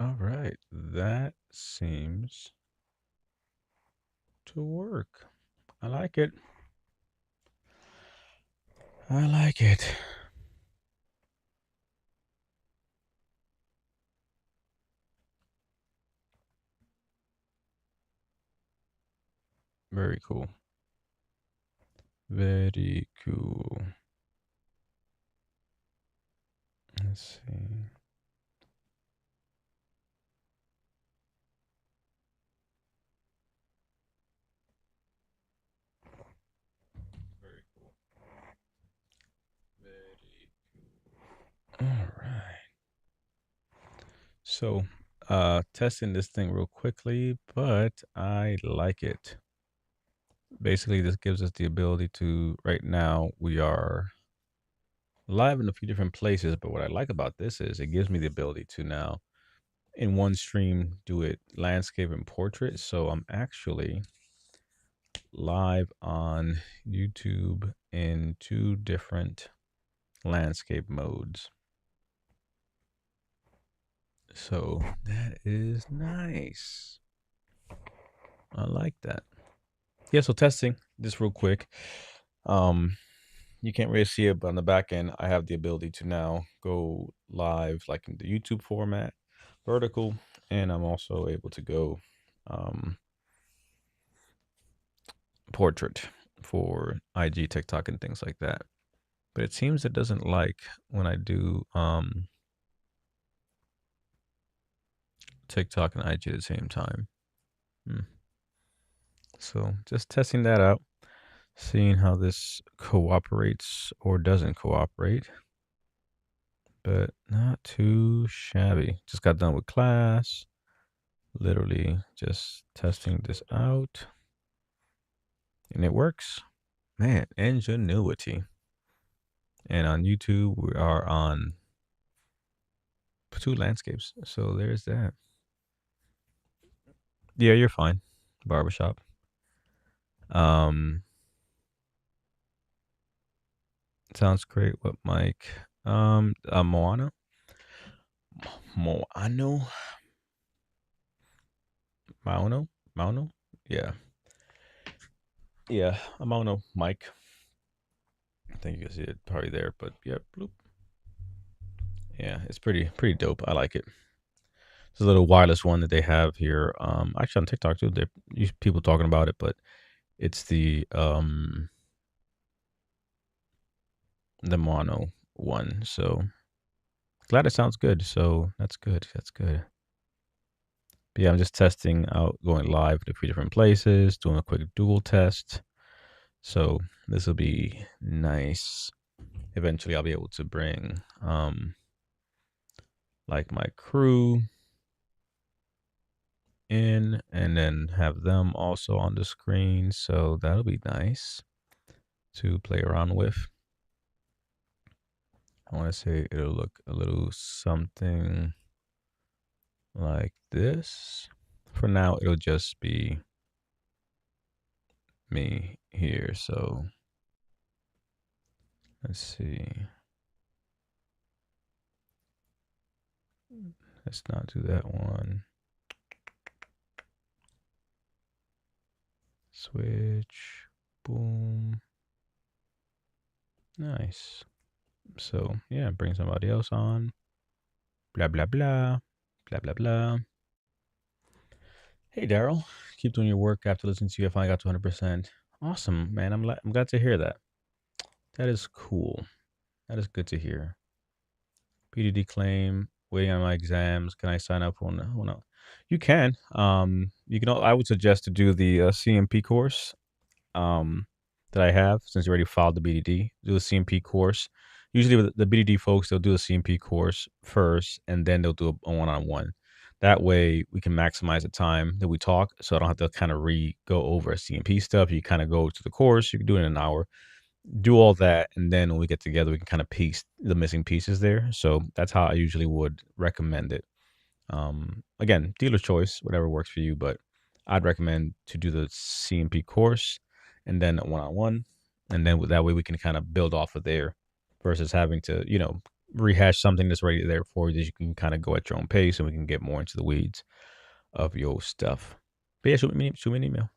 All right, that seems to work. I like it. I like it. Very cool. Very cool. Let's see. Very cool. Very cool. All right. So, testing this thing real quickly, but I like it. Basically, this gives us the ability to, right now, we are live in a few different places, but what I like about this is it gives me the ability to now, in one stream, do it landscape and portrait. So I'm actually live on YouTube in two different landscape modes. So that is nice. I like that. Yeah, so testing this real quick. Um, you can't really see it, but on the back end, I have the ability to now go live like in the YouTube format, vertical, and I'm also able to go portrait for IG, TikTok, and things like that. But it seems it doesn't like when I do TikTok and IG at the same time. So just testing that out, seeing how this cooperates or doesn't cooperate, but not too shabby. Just got done with class, literally just testing this out, and it works. Man, ingenuity. And on YouTube, we are on two landscapes. So there's that. Yeah, you're fine. Barbershop. Um, sounds great. What mic? Moana. Moano. Mauno. Mauno. Yeah. Yeah. A Mono mic. I think you can see it probably there, but yeah. Bloop. Yeah, it's pretty dope. I like it. It's a little wireless one that they have here. Actually on TikTok too. They people talking about it, but it's the mono one. So glad it sounds good. So that's good. That's good. But yeah, I'm just testing out going live to a few different places, doing a quick dual test. So this will be nice. Eventually I'll be able to bring like my crew in and then have them also on the screen. So that'll be nice to play around with. I want to say it'll look a little something like this. For now, it'll just be me here. So let's see. Let's not do that one. Switch. Boom. Nice. So yeah, bring somebody else on. Blah blah blah. Blah blah blah. Hey Daryl, keep doing your work after listening to you. I finally got to 100%. Awesome, man. I'm glad to hear that. That is cool. That is good to hear. PDD claim, waiting on my exams. Can I sign up for one? No. You can. You can. I would suggest to do the CMP course. That I have since you already filed the BDD. Do the CMP course. Usually with the BDD folks, they'll do the CMP course first, and then they'll do a one-on-one. That way, we can maximize the time that we talk, so I don't have to kind of go over CMP stuff. You kind of go to the course. You can do it in an hour, do all that, and then when we get together, we can kind of piece the missing pieces there. So that's how I usually would recommend it. Again, dealer choice, whatever works for you, but I'd recommend to do the CMP course and then one on one, and then that way we can kind of build off of there versus having to, rehash something that's already there for you that you can kind of go at your own pace, and we can get more into the weeds of your stuff. But yeah, shoot me an email.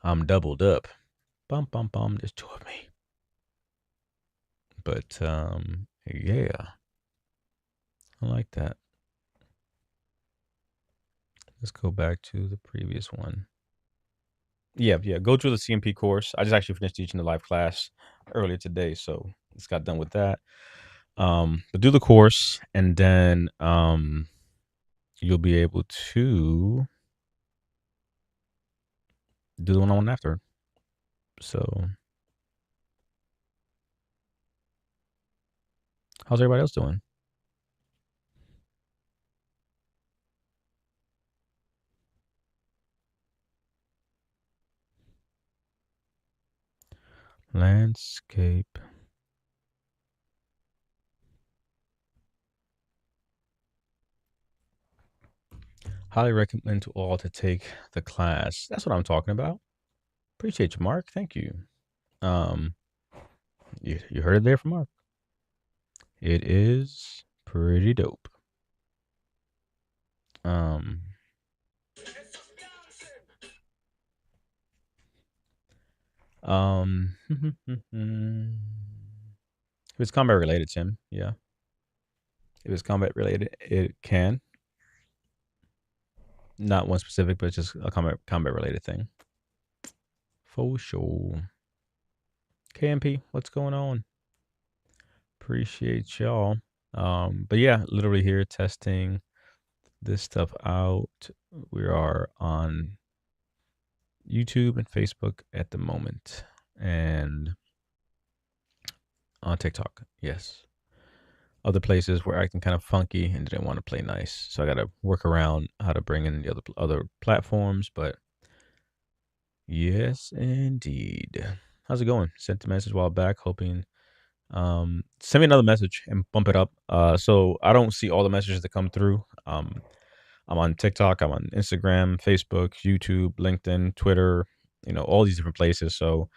I'm doubled up. Bum bum bum. There's two of me. But yeah, I like that. Let's go back to the previous one. Yeah. Go through the CMP course. I just actually finished teaching the live class earlier today, so just got done with that. But do the course, and then you'll be able to do the one-on-one after. So, how's everybody else doing? Landscape. Highly recommend to all to take the class. That's what I'm talking about. Appreciate you, Mark. Thank you. Um, you heard it there from Mark. It is pretty dope. Um, if it's combat related, Tim, yeah. If it's combat related, it can. Not one specific, but just a combat related thing. For sure. KMP, what's going on? Appreciate y'all. But yeah, literally here testing this stuff out. We are on YouTube and Facebook at the moment, and on TikTok. Yes. Other places were acting kind of funky and didn't want to play nice, so I got to work around how to bring in the other platforms. But yes, indeed. How's it going? Sent a message a while back, hoping send me another message and bump it up. So I don't see all the messages that come through. I'm on TikTok, I'm on Instagram, Facebook, YouTube, LinkedIn, Twitter, all these different places. So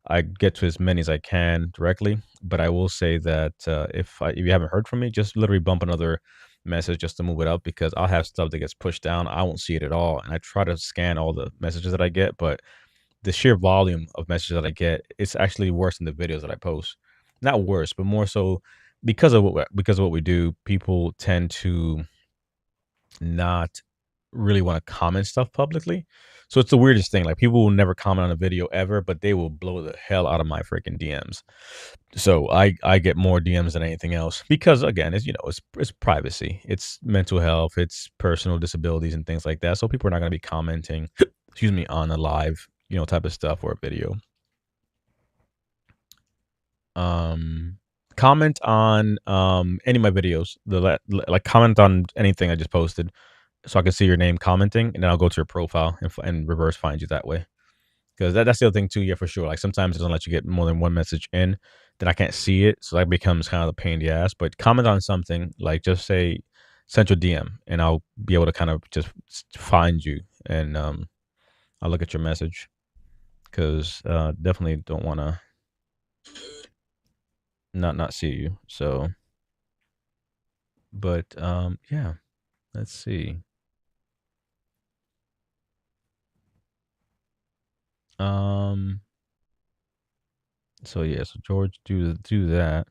I get to as many as I can directly. But I will say that if you haven't heard from me, just literally bump another message just to move it up, because I'll have stuff that gets pushed down. I won't see it at all. And I try to scan all the messages that I get, but the sheer volume of messages that I get, it's actually worse than the videos that I post. Not worse, but more so because of what we do. People tend to not really want to comment stuff publicly. So it's the weirdest thing. Like, people will never comment on a video ever, but they will blow the hell out of my freaking DMs. So I get more DMs than anything else, because again, it's privacy, it's mental health, it's personal disabilities and things like that. So people are not going to be commenting, excuse me, on a live type of stuff or a video. Comment on any of my videos. Like, comment on anything I just posted, so I can see your name commenting, and then I'll go to your profile and reverse find you that way. Because that's the other thing too. Yeah, for sure. Like, sometimes it doesn't let you get more than one message in, then I can't see it, so that becomes kind of a pain in the ass. But comment on something, like just say central DM, and I'll be able to kind of just find you, and I'll look at your message, because definitely don't want to not see you. So, but yeah, let's see. Um, so yeah, so George, do that,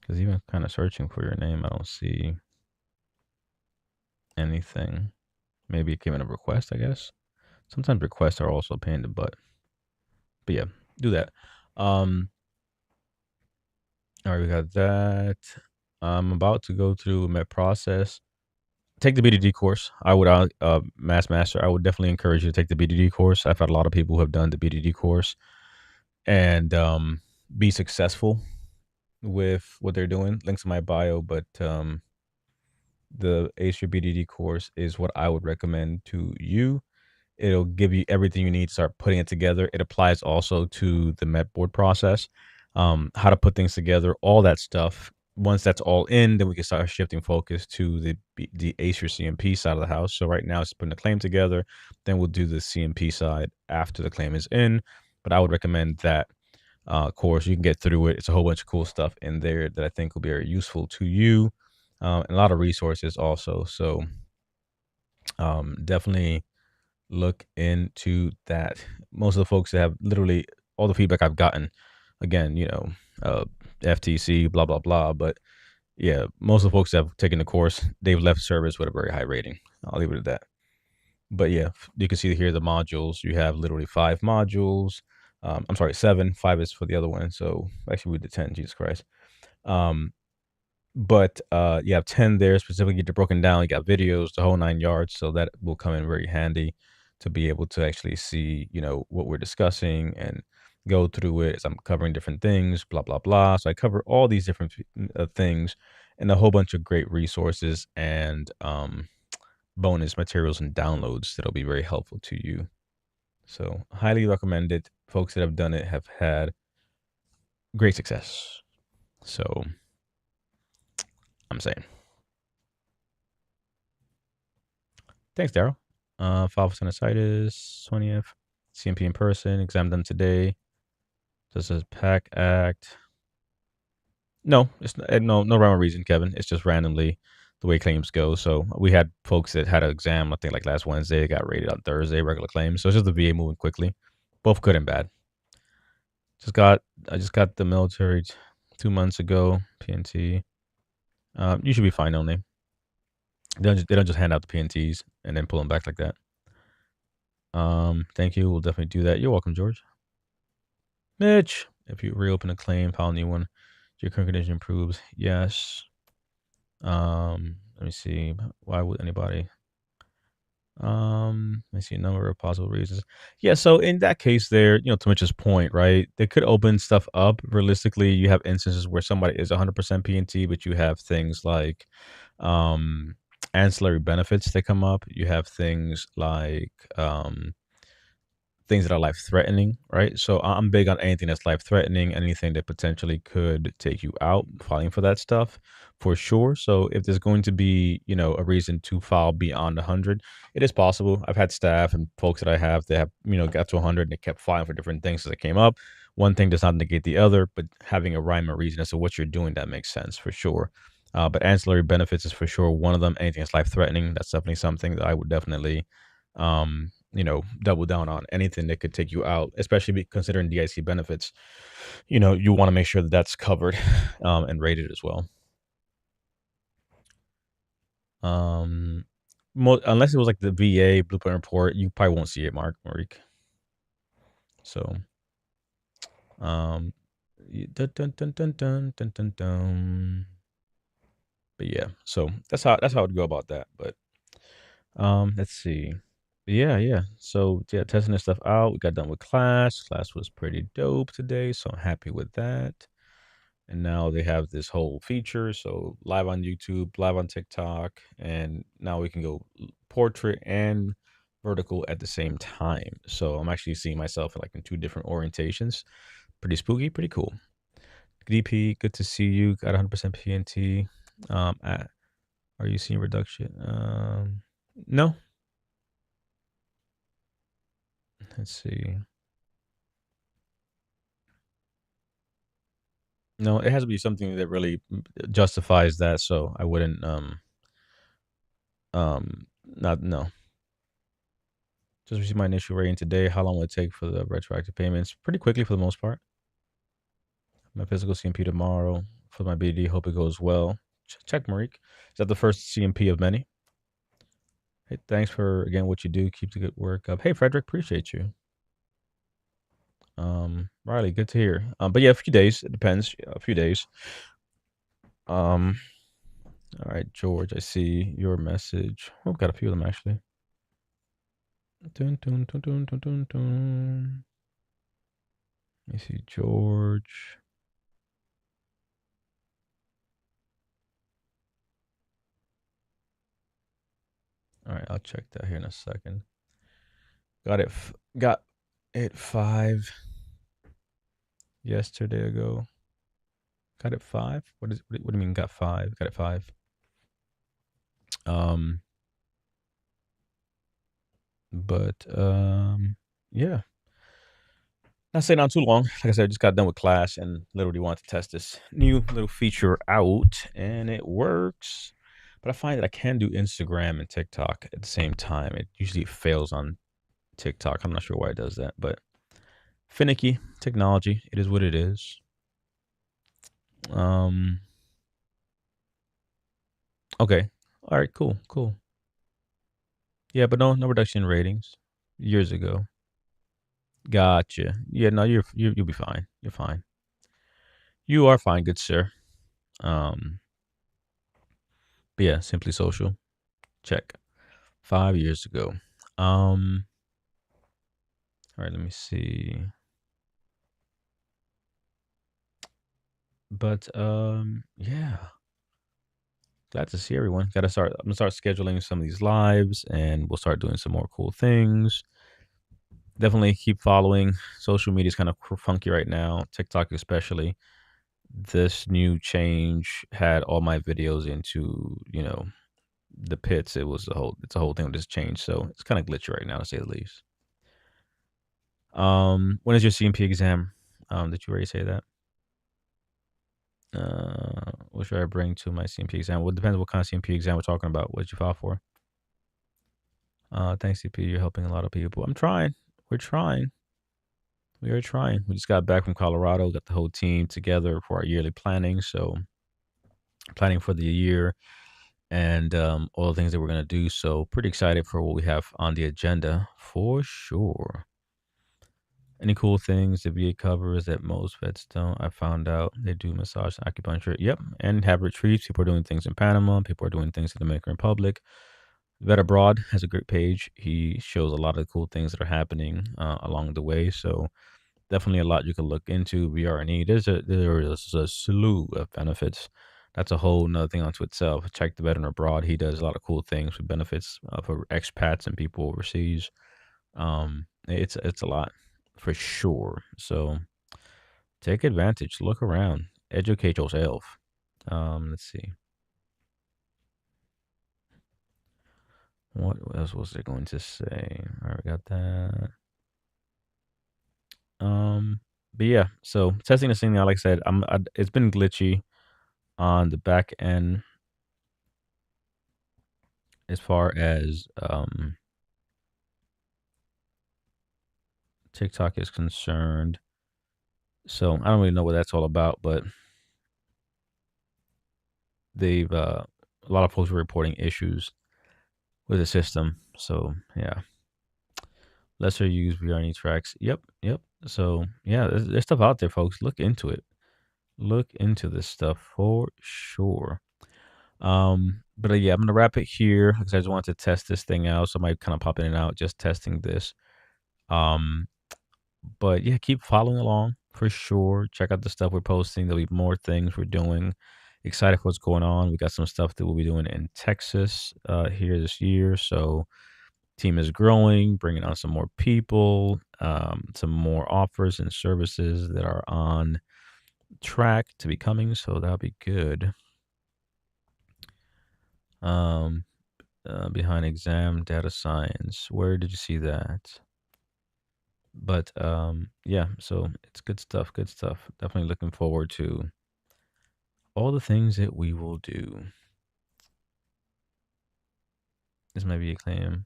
because even kind of searching for your name, I don't see anything. Maybe it came in a request, I guess. Sometimes requests are also a pain in the butt. But yeah, do that. All right, we got that. I'm about to go through Met process. Take the BDD course. I would, Master, I would definitely encourage you to take the BDD course. I've had a lot of people who have done the BDD course and be successful with what they're doing. Links in my bio, but the Ace Your BDD course is what I would recommend to you. It'll give you everything you need to start putting it together. It applies also to the Met board process, how to put things together, all that stuff. Once that's all in, then we can start shifting focus to the Ace Your CMP side of the house. So right now it's putting the claim together. Then we'll do the CMP side after the claim is in. But I would recommend that course. You can get through it. It's a whole bunch of cool stuff in there that I think will be very useful to you, and a lot of resources also. So definitely look into that. Most of the folks that have literally all the feedback I've gotten, again, uh, FTC, blah blah blah, but yeah, most of the folks that have taken the course, they've left service with a very high rating. I'll leave it at that. But yeah, you can see here the modules. You have literally 5 modules. I'm sorry, 7. 5 is for the other one. So actually, we did 10. Jesus Christ. Um, but you have 10 there specifically. They're broken down. You got videos, the whole 9 yards. So that will come in very handy to be able to actually see, what we're discussing and go through it as I'm covering different things. Blah blah blah. So I cover all these different things and a whole bunch of great resources and bonus materials and downloads that'll be very helpful to you. So highly recommend it. Folks that have done it have had great success. So I'm saying. Thanks, Daryl. File for sinusitis, 20th. CMP in person, exam done today. This is PAC Act. No, it's no rhyme or reason, Kevin. It's just randomly the way claims go. So we had folks that had an exam, I think like last Wednesday, got rated on Thursday, regular claims. So it's just the VA moving quickly, both good and bad. I just got the military 2 months ago. PNT. You should be fine only. They don't just hand out the PNTs and then pull them back like that. Thank you. We'll definitely do that. You're welcome, George. Mitch, if you reopen a claim, file a new one, your current condition improves. Yes. Let me see. Why would anybody? Let me see a number of possible reasons. Yeah, so in that case there, to Mitch's point, right? They could open stuff up. Realistically, you have instances where somebody is 100% PNT, but you have things like um ancillary benefits that come up. You have things like things that are life threatening, right? So I'm big on anything that's life threatening, anything that potentially could take you out, filing for that stuff for sure. So if there's going to be, a reason to file beyond 100, it is possible. I've had staff and folks that I have that have, got to 100 and they kept filing for different things as it came up. One thing does not negate the other, but having a rhyme or reason as to what you're doing, that makes sense for sure. But ancillary benefits is for sure one of them. Anything that's life threatening, that's definitely something that I would definitely double down on. Anything that could take you out, especially considering DIC benefits. You want to make sure that that's covered and rated as well. Unless it was like the VA blueprint report, you probably won't see it, Marik. So, dun, dun, dun, dun, dun, dun, dun, dun. But yeah, so that's how I would go about that. But let's see. Yeah. So yeah, testing this stuff out. We got done with class. Class was pretty dope today, so I'm happy with that. And now they have this whole feature, so live on YouTube, live on TikTok, and now we can go portrait and vertical at the same time. So I'm actually seeing myself in 2 different orientations. Pretty spooky, pretty cool. DP, good to see you. Got 100% PNT. Are you seeing reduction? No. Let's see. No, it has to be something that really justifies that. So I wouldn't not no. Just received my initial rating today. How long will it take for the retroactive payments? Pretty quickly for the most part. My physical CMP tomorrow for my BD. Hope it goes well. Check, Marik. Is that the first CMP of many? Hey, thanks for again what you do. Keep the good work up. Hey, Frederick, appreciate you. Riley, good to hear. But yeah, a few days. It depends. A few days. All right, George. I see your message. Oh, got a few of them actually. Dun, dun, dun, dun, dun, dun, dun. Let me see, George. All right, I'll check that here in a second. Got it 5 yesterday ago. Got it 5. What do you mean got 5? Got it 5. But yeah. Not saying not too long. Like I said, I just got done with class and literally wanted to test this new little feature out, and it works. But I find that I can do Instagram and TikTok at the same time. It usually fails on TikTok. I'm not sure why it does that, but finicky technology. It is what it is. Um. Okay. All right. Cool. Cool. Yeah, but no reduction in ratings. Years ago. Gotcha. Yeah. No, you'll be fine. You're fine. You are fine, good sir. Um. But yeah, Simply Social. Check. 5 years ago. Um. All right. Let me see. But yeah. Glad to see everyone. Gotta start. I'm gonna start scheduling some of these lives, and we'll start doing some more cool things. Definitely keep following. Social media is kind of funky right now, TikTok especially. This new change had all my videos into, the pits. It's a whole thing with this change. So it's kind of glitchy right now to say the least. When is your CMP exam? Did you already say that? What should I bring to my CMP exam? Well, it depends what kind of CMP exam we're talking about. What did you file for? Thanks, CP. You're helping a lot of people. I'm trying. We're trying. We are trying. We just got back from Colorado, got the whole team together for our yearly planning. So planning for the year and all the things that we're gonna do. So pretty excited for what we have on the agenda for sure. Any cool things the VA covers that most vets don't? I found out they do massage and acupuncture. Yep, and have retreats. People are doing things in Panama. People are doing things in the Dominican Republic. Vet Abroad has a great page. He shows a lot of cool things that are happening along the way. So definitely a lot you can look into. VRNE. There is a slew of benefits. That's a whole nother thing onto itself. Check the Veteran Abroad. He does a lot of cool things with benefits for expats and people overseas. It's a lot for sure. So take advantage. Look around. Educate yourself. Let's see. What else was I going to say? All right, we got that. But yeah, so testing this thing now, like I said, it's been glitchy on the back end as far as TikTok is concerned. So I don't really know what that's all about, but they've a lot of folks were reporting issues with the system. So yeah, lesser used VRNE tracks. Yep. So yeah, there's stuff out there, folks. Look into it. Look into this stuff for sure. But yeah, I'm gonna wrap it here because I just wanted to test this thing out. So I might kind of pop in and out, just testing this. Um, but yeah, keep following along for sure. Check out the stuff we're posting. There'll be more things we're doing. Excited for what's going on. We got some stuff that we'll be doing in Texas here this year. So team is growing, bringing on some more people, some more offers and services that are on track to be coming. So that'll be good. Um, behind exam data science. Where did you see that? But yeah, so it's good stuff. Good stuff. Definitely looking forward to all the things that we will do. This might be a claim.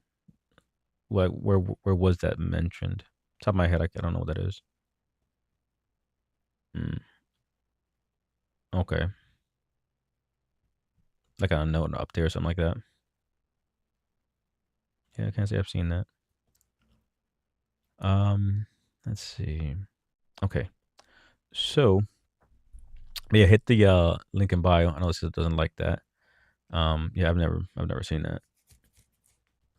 Like where was that mentioned? Top of my head, I don't know what that is. Mm, okay, like a note up there or something like that. Yeah, I can't say I've seen that. Let's see. Okay, so yeah, hit the link in bio. I know this doesn't like that. Yeah, I've never seen that.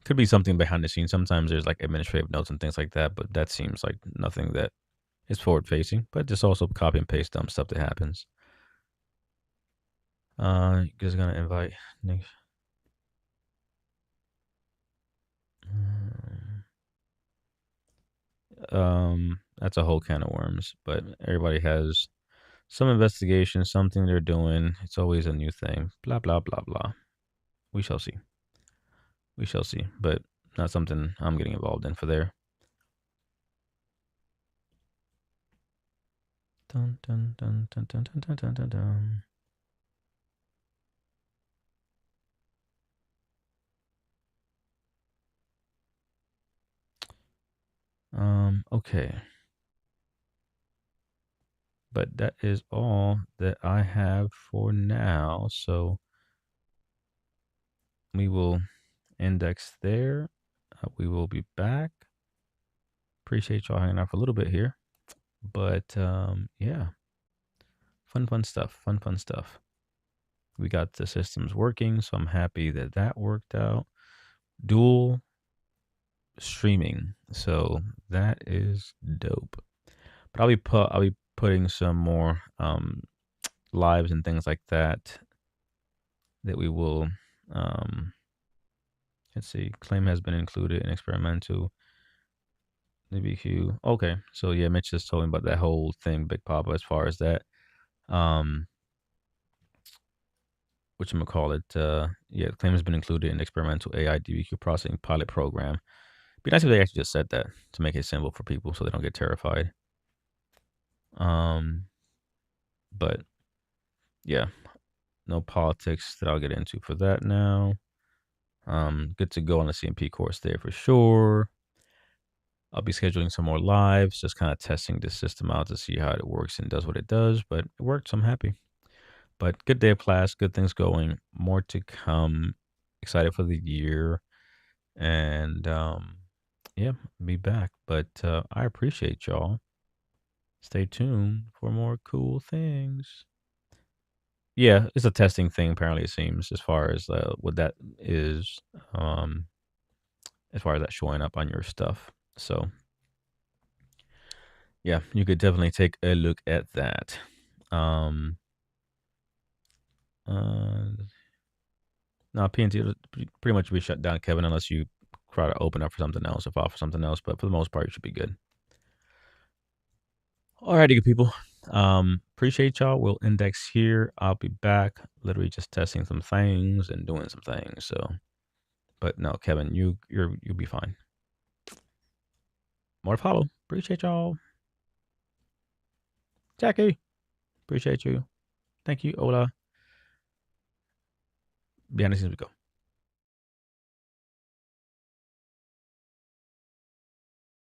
Could be something behind the scenes. Sometimes there's like administrative notes and things like that, but that seems like nothing that is forward facing. But just also copy and paste dumb stuff that happens. You guys gonna invite next. That's a whole can of worms. But everybody has some investigation, something they're doing. It's always a new thing. Blah blah blah blah. We shall see. We shall see. But not something I'm getting involved in for there. Dun, dun, dun, dun, dun, dun, dun, dun, dun, dun. Okay. But that is all that I have for now. So we will index there. We will be back. Appreciate y'all hanging out for a little bit here. But yeah, fun stuff. Fun stuff. We got the systems working, so I'm happy that that worked out. Dual streaming, so that is dope. But I'll be putting some more lives and things like that we will let's see, claim has been included in experimental DBQ. Okay, so yeah, Mitch just told me about that whole thing, Big Papa, as far as that. Whatchamacallit, yeah, the claim has been included in experimental AI DBQ processing pilot program. Be nice if they actually just said that to make it simple for people so they don't get terrified. But yeah, no politics that I'll get into for that now. Good to go on the CMP course there for sure. I'll be scheduling some more lives, just kind of testing the system out to see how it works and does what it does. But it worked, so I'm happy. But good day of class, good things going, more to come. Excited for the year, and yeah, be back. But I appreciate y'all. Stay tuned for more cool things. Yeah, it's a testing thing. Apparently, it seems as far as what that is, as far as that showing up on your stuff. So yeah, you could definitely take a look at that. Um, uh, no, PNT will pretty much be shut down, Kevin, unless you try to open up for something else or file for something else. But for the most part, you should be good. Alrighty, good people. Appreciate y'all. We'll index here. I'll be back. Literally just testing some things and doing some things. So, but no, Kevin, you'll be fine. More to follow. Appreciate y'all. Jackie, appreciate you. Thank you, Ola. Behind the scenes we go.